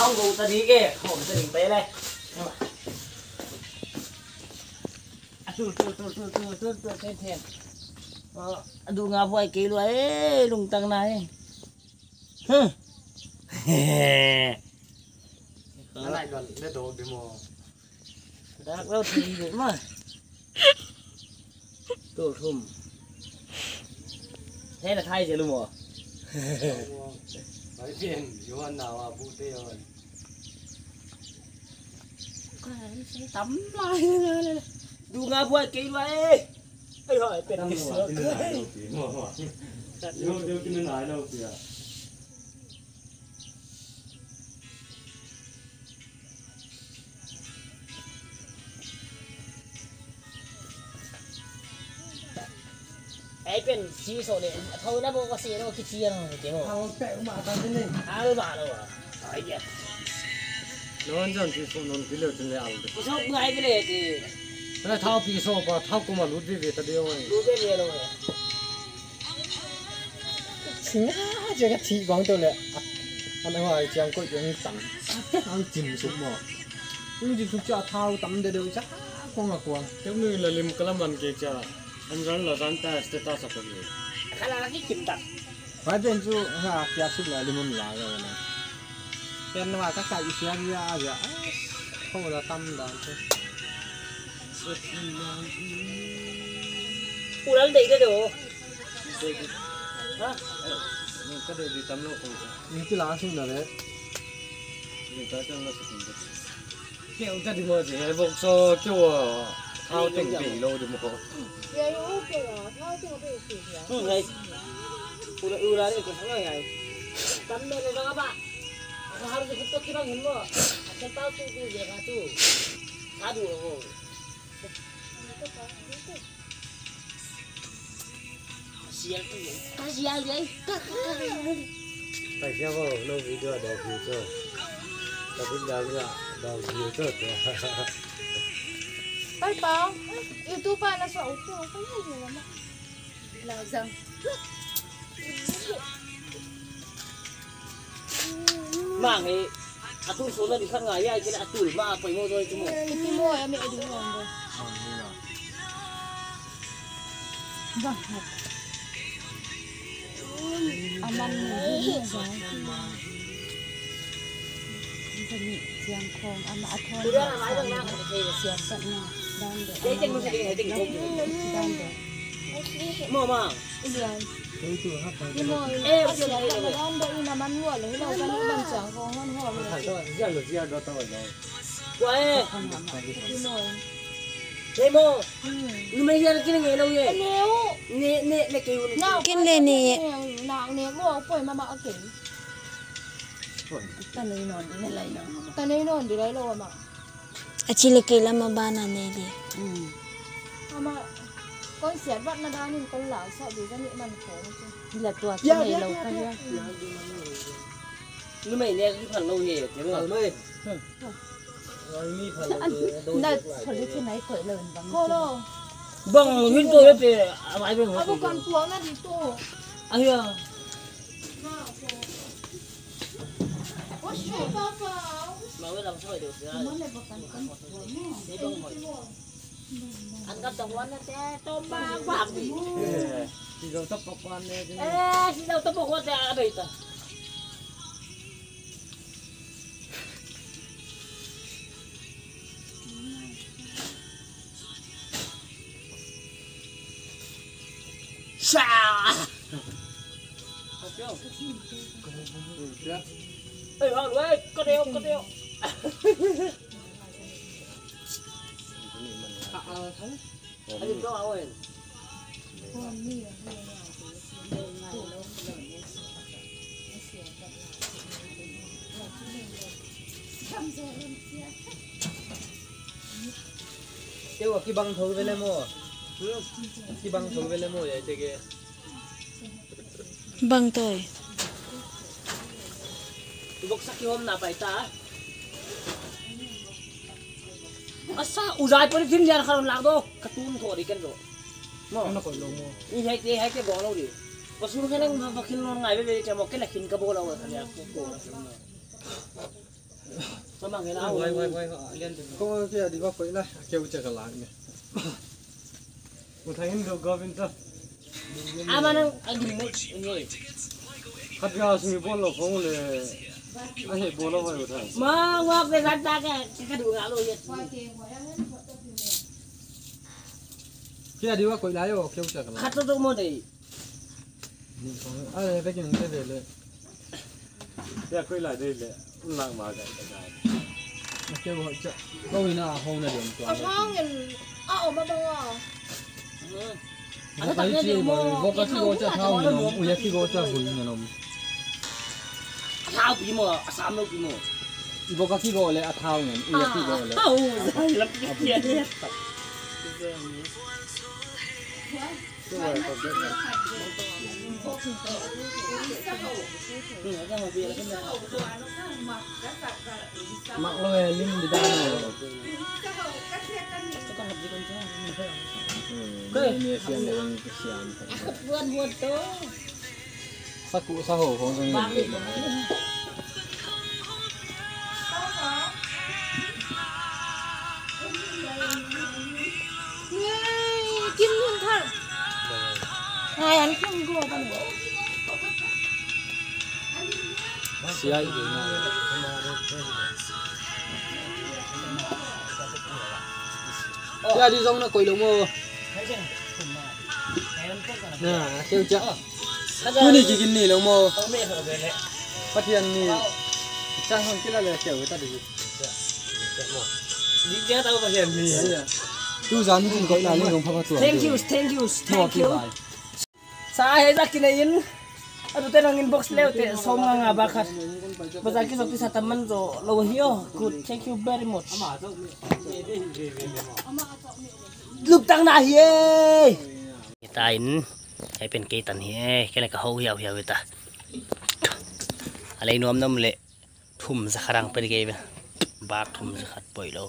không đủ ta đi kìa không ta đỉnh té đây tu thêm đủ ngà voi kì luôn ấy lùng tăng này nó lại còn để đồ để mò đã đâu thì vậy mà tổ thùng thế là thay gì luôn mà nói tiền chú ăn nào à phụ tê rồi tắm lại đủ ngà voi kì vậy ơi hỏiเป็ดcái sữa đâu đâu cái nó lại đâu kìaไอ้เป็นซีโซเนี่ยเขาเนี่ยบอกว่าซีเนี่ยคิดเชียงเจ๋งอ่ะ เอาแปะมาตอนนี้ เอาบ้าแล้วอ่ะไอ้เหี้ย นอนจังที่ส่งนอนกิเลสจนเลยเอาเลย กูชอบง่ายไปเลยดิ แล้วเท้าปีโซ่ปะเท้ากูมาลุ้นดิแต่เดียวเอง รู้ไปเลยเลย chính这个提光到了，安尼话将个用等，เอาจิ้มสุกหม้อยิ่งจิ้มสุกจะเท้าตำเดียวจ้าควงอ่ะควงเจ้ามือละลิมกะละมันเกจ้าอันนั้นละร้านแต่สเตตัสอะไร ขนาดที่กินตัด ไว้เป็นจู่ฮะแกสุกละลิมมันหลายแล้วนะเป็นว่าก็ใส่อีเสียงยาจ้ะเขาละตำดานกูนั่นเด็กก็ดูฮะ ก็เดี๋ยวดีตำโลกคงจะนี่ที่ร้านสุดเลยนี่ก็จังละสุดเลยเกี่ยวกับที่มันจะบอกโซ่เกี่ยวเท้าติ่งปีโลดิมั้ง也有这个，他这个被水平。ไงกูเลยอูราเนี่ยกูทำไงตำเนี่ยเลยนะบ้าเขาหารู้สึกตัวคิดว่าเห็นมั้งฉันเต้าตู้กูเดี๋ยวกันตู้หาดูโอ้เสียตู้ก็เสียเลยไปเที่ยวโลกวิดีโอดอกวิวโซ่แต่เป็นดาวละดอกวิวโซ่ตัว 拜宝，YouTube 那时候我不认识了吗？老张。มาไงอาตุลโซนดิข้างไงยายกินอาตุลมาไปโม่ด้วยจุ่ม 你摸也没有用的。บ้าอามันนี่ใช่จะมีเสียงคงอามาทอน กูเรื่องอะไรบ้างนะเฮ้ย เสียงสัตว์เนี่ยดังเด็ด เจ๊งมึงจะกินอะไรเจ๊งกู ดังเด็ด มั่วมาก เรียน ตัวครับไป นี่มันเสียงแบบดังเด็ดน้ำมันรั่วเลยเราจะนี่มันเสียงของห้องห้องเลย ถ่ายตัวเสียงหรือเสียงเราตัวเรา เว้ย พี่หน่อย เฮ้ยโม่นี่ไม่ยังกินไงเราเย่ เนี้ย นี่กิน กินเลยนี่หนักเนี่ยก็ป่วยมากินตอนนี้นอนดีไรเนาะตอนนี้นอนดีไรโลมา Achilekela mabana neli. Ama con xiết vắt na đa nhưng con lão sợ bị ra những màn khổ chứ. Là tua cái này lâu cái ya. Như mày nè cái phần lâu nhỉ, thế mà. rồi mi phần Nè, thôi cái này quậy lớn bằng. Cô đâu? Bằng huyết tôi thì ai bên À, con xuống là đi tu. Ai à? Ôi trời bao vào. Mà mới làm sao được ra. Thế bông hỏi. Ăn cắp tổng quán thế tôm ba quạt đi. thì đâu tóc quan nè Ê, thì đâu tôm quạt thế bây giờ. Sa. Ê, hả, ơi, có đeo. Anh đừng có áo ơi. kêu cái băng thối với lemo cái băng thối với lemo vậy thì cái Bang toy. Buksak yung na pa ita. Asa uzay pa rin yan karon lang do. Katulong ko di kan do. Mo. nó còn lông mo Ini hai ke bolo di. Pasul kan ang makin non ngai be ke mo ke lakin ka bola wa kan ya ko. สมัครให้เรา ไว้เรียนก็แค่ดีว่าไปละเกี่ยวจะกระลานเนี่ยอุทัยหินดูก็เป็นตัว มันอันนี้ไม่เนี่ย ขัดยาสมีบอลเราคงเลยไอ้เห็ดบอลเราไปอุทัย มาวอกในร้านตาแกกระดูกงาเลย แค่ดีว่าไปละอยู่เกี่ยวจะกระลาน คัดตัวหมดเลย นี่ของอะไรไปกินได้เลยแค่ไปละได้เลยนั่งมาได้เกี่ยวจะก็วินาห้องนั่นเองตัว เอาช่องเงินเอาออกมาบ้างอ่ะ ไปที่บอกก็ที่โกจะเท่าเนี่ยน้องอุยที่โกจะบุญเนี่ยน้อง เท้าปีโม่สามโลปีโม่ บอกก็ที่โกเลยเท่าเนี่ยอุยที่โกเลย เอ้าใส่แล้วเกียร์เนี่ย มักเลยลิ้นดีได้เลย ก็เนี่ยเสียงมันเสียง buồn tố สักกุสักหัวของตรงนี้ กินเงินท่านไงอันขึ้นกูไป เสียอีกนะเสียดีตรงนั้นคุยลงมือน่ะเกี่ยวจะผู้นี่กินนี่ลงมือพัทยันนี่จ้างคนกินอะไรเกี่ยวกับตัดดี đi tao bảo hiểm gì ดูสารที่คนก่อนหน้านี้ของพระพักตร์ thank you หมอที่ไหน saya sa kinain aduh tenang inbox leo te soma nga bakar bazaki sakti sa taman zo lawhiyo good thank you very much lục tăng na hiê ta inให้เป็นเกตันเฮียแค่ไหนก็เฮาเหี่ยวๆตาอะไรนวมน้ำเละทุ่มสักครั้งเป็นเกยบากทุ่มสักขัดปล่อยแล้ว